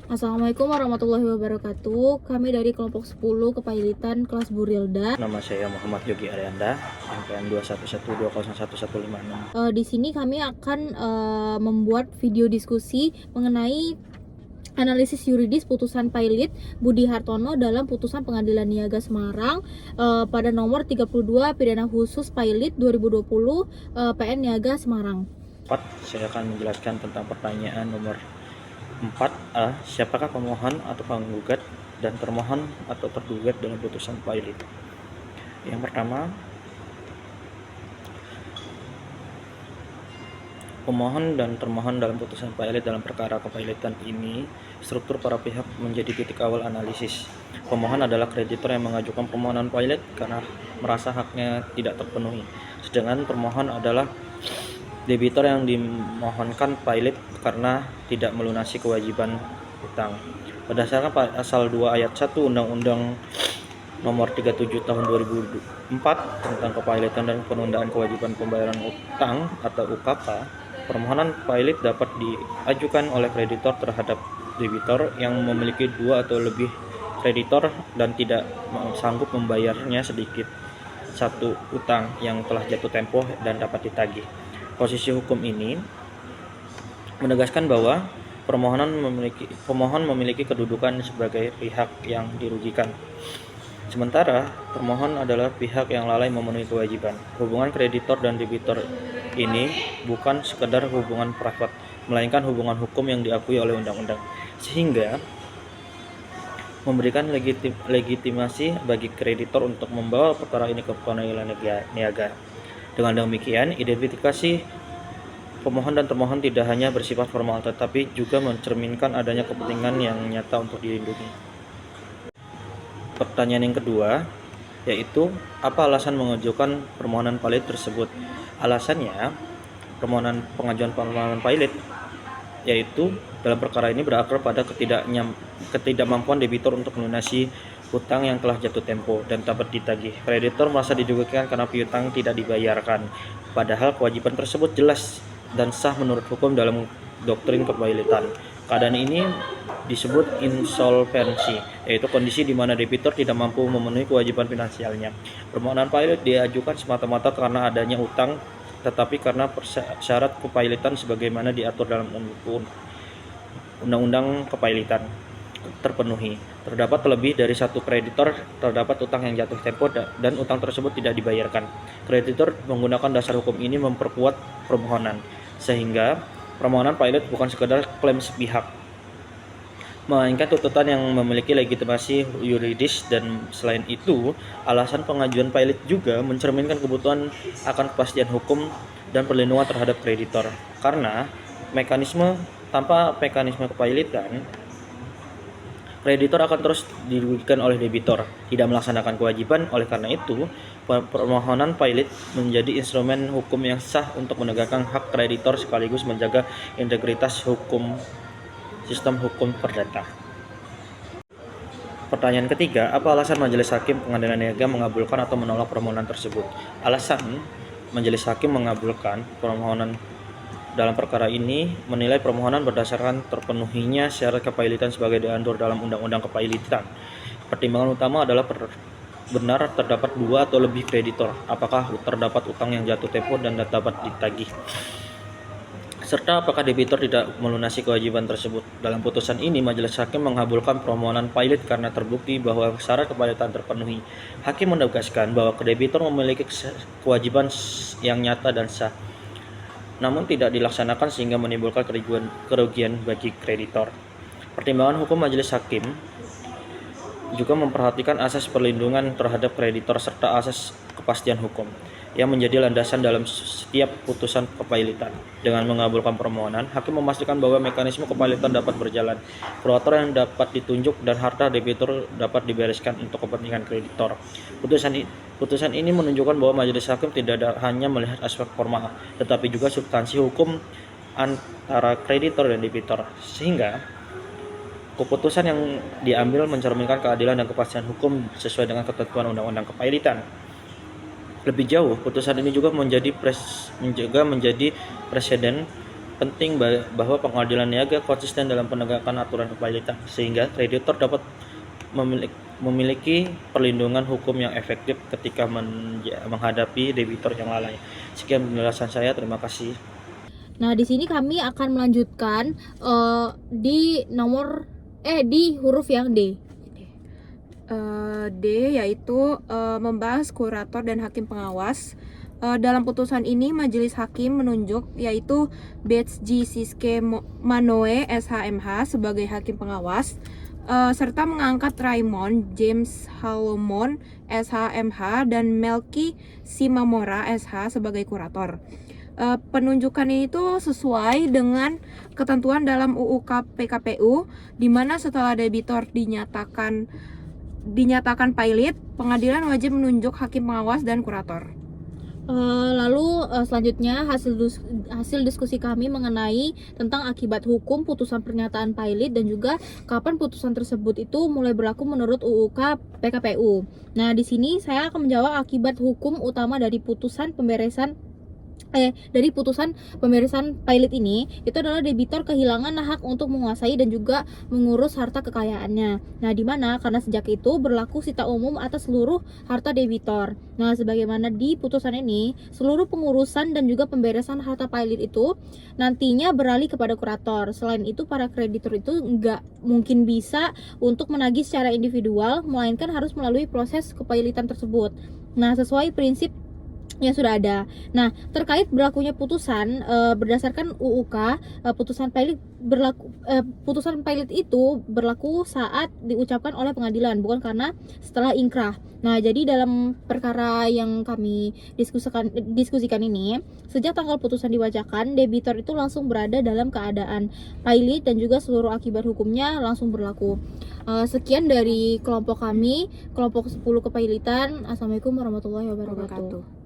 Assalamualaikum warahmatullahi wabarakatuh. Kami dari kelompok 10 Kepailitan kelas Burilda. Nama saya Muhammad Yogi Arianda, MPN 211201156. Di sini kami akan membuat video diskusi mengenai analisis yuridis putusan Pailit Budi Hartono dalam putusan Pengadilan Niaga Semarang pada nomor 32 pidana khusus Pailit 2020 PN Niaga Semarang. 4. Saya akan menjelaskan tentang pertanyaan nomor 4A. Siapakah pemohon atau penggugat dan termohon atau tergugat dalam putusan Pailit? Yang pertama, pemohon dan termohon dalam putusan Pailit dalam perkara kepailitan ini, struktur para pihak menjadi titik awal analisis. Pemohon adalah kreditor yang mengajukan permohonan Pailit karena merasa haknya tidak terpenuhi, sedangkan termohon adalah debitor yang dimohonkan Pailit karena tidak melunasi kewajiban hutang. Berdasarkan pasal 2 ayat 1 Undang-Undang Nomor 37 Tahun 2004 tentang Kepailitan dan Penundaan Kewajiban Pembayaran Utang atau UKP, permohonan Pailit dapat diajukan oleh kreditor terhadap debitor yang memiliki 2 atau lebih kreditor dan tidak sanggup membayarnya sedikit satu utang yang telah jatuh tempo dan dapat ditagih. Posisi hukum ini menegaskan bahwa pemohon memiliki kedudukan sebagai pihak yang dirugikan, sementara termohon adalah pihak yang lalai memenuhi kewajiban. Hubungan kreditor dan debitor ini bukan sekedar hubungan privat, melainkan hubungan hukum yang diakui oleh undang-undang, sehingga memberikan legitimasi bagi kreditor untuk membawa perkara ini ke pengadilan niaga. Dengan demikian, identifikasi pemohon dan termohon tidak hanya bersifat formal, tetapi juga mencerminkan adanya kepentingan yang nyata untuk dilindungi. Pertanyaan yang kedua, yaitu apa alasan mengajukan permohonan Pailit tersebut? Alasannya, pengajuan permohonan Pailit yaitu dalam perkara ini berakar pada ketidakmampuan debitur untuk melunasi hutang yang telah jatuh tempo dan dapat ditagih. Kreditor merasa dirugikan karena piutang tidak dibayarkan, padahal kewajiban tersebut jelas dan sah menurut hukum dalam doktrin kepailitan. Keadaan ini disebut insolvensi, yaitu kondisi di mana debitur tidak mampu memenuhi kewajiban finansialnya. Permohonan Pailit diajukan semata-mata karena adanya utang, tetapi karena syarat kepailitan sebagaimana diatur dalam Undang-Undang Kepailitan terpenuhi. Terdapat lebih dari satu kreditor, terdapat utang yang jatuh tempo dan utang tersebut tidak dibayarkan. Kreditor menggunakan dasar hukum ini memperkuat permohonan, sehingga permohonan Pailit bukan sekedar klaim sepihak, melainkan tuntutan yang memiliki legitimasi yuridis. Dan selain itu, alasan pengajuan Pailit juga mencerminkan kebutuhan akan kepastian hukum dan perlindungan terhadap kreditor, karena tanpa mekanisme kepailitan, kreditor akan terus dirugikan oleh debitor, tidak melaksanakan kewajiban. Oleh karena itu, permohonan Pailit menjadi instrumen hukum yang sah untuk menegakkan hak kreditor sekaligus menjaga integritas sistem hukum perdata. Pertanyaan ketiga, apa alasan Majelis Hakim Pengadilan Niaga mengabulkan atau menolak permohonan tersebut? Alasan Majelis Hakim mengabulkan permohonan dalam perkara ini menilai permohonan berdasarkan terpenuhinya syarat kepailitan sebagai diatur dalam Undang-Undang Kepailitan. Pertimbangan utama adalah benar terdapat 2 atau lebih kreditor, apakah terdapat utang yang jatuh tempo dan dapat ditagih, serta apakah debitur tidak melunasi kewajiban tersebut. Dalam putusan ini, Majelis Hakim mengabulkan permohonan Pailit karena terbukti bahwa syarat kepailitan terpenuhi. Hakim menegaskan bahwa debitur memiliki kewajiban yang nyata dan sah, namun tidak dilaksanakan sehingga menimbulkan kerugian bagi kreditor. Pertimbangan hukum Majelis Hakim juga memperhatikan asas perlindungan terhadap kreditor serta asas kepastian hukum yang menjadi landasan dalam setiap putusan kepailitan. Dengan mengabulkan permohonan, hakim memastikan bahwa mekanisme kepailitan dapat berjalan, kurator yang dapat ditunjuk, dan harta debitur dapat dibereskan untuk kepentingan kreditor. Putusan ini menunjukkan bahwa Majelis Hakim tidak hanya melihat aspek formal, tetapi juga substansi hukum antara kreditor dan debitor, sehingga keputusan yang diambil mencerminkan keadilan dan kepastian hukum sesuai dengan ketentuan Undang-Undang Kepailitan. Lebih jauh, putusan ini juga menjadi presiden penting bahwa pengadilan niaga konsisten dalam penegakan aturan kepilitan sehingga kreditor dapat memiliki perlindungan hukum yang efektif ketika menghadapi debitur yang lalai. Sekian penjelasan saya, terima kasih. Nah, di sini kami akan melanjutkan di huruf yang D. D yaitu membahas kurator dan hakim pengawas. Dalam putusan ini majelis hakim menunjuk yaitu Betsy Siske Manoe SHMH sebagai hakim pengawas, serta mengangkat Raymond James Halomon SHMH dan Melki Simamora SH sebagai kurator. Penunjukan ini tuh sesuai dengan ketentuan dalam UU PKPU, di mana setelah debitor dinyatakan pailit, pengadilan wajib menunjuk hakim pengawas dan kurator. Lalu selanjutnya hasil diskusi kami mengenai tentang akibat hukum putusan pernyataan pailit dan juga kapan putusan tersebut itu mulai berlaku menurut UU PKPU. Nah, di sini saya akan menjawab akibat hukum utama dari putusan pemberesan pailit ini itu adalah debitor kehilangan hak untuk menguasai dan juga mengurus harta kekayaannya. Nah, di mana karena sejak itu berlaku sita umum atas seluruh harta debitor. Nah, sebagaimana di putusan ini, seluruh pengurusan dan juga pemberesan harta pailit itu nantinya beralih kepada kurator. Selain itu, para kreditur itu nggak mungkin bisa untuk menagih secara individual, melainkan harus melalui proses kepailitan tersebut. Nah, sesuai prinsip yang sudah ada. Nah, terkait berlakunya putusan berdasarkan UUK, putusan pailit itu berlaku saat diucapkan oleh pengadilan, bukan karena setelah ingkrah. Nah, jadi dalam perkara yang kami diskusikan ini, sejak tanggal putusan dibacakan, debitor itu langsung berada dalam keadaan pailit dan juga seluruh akibat hukumnya langsung berlaku. Sekian dari kelompok kami, kelompok 10 kepailitan. Assalamualaikum warahmatullahi wabarakatuh.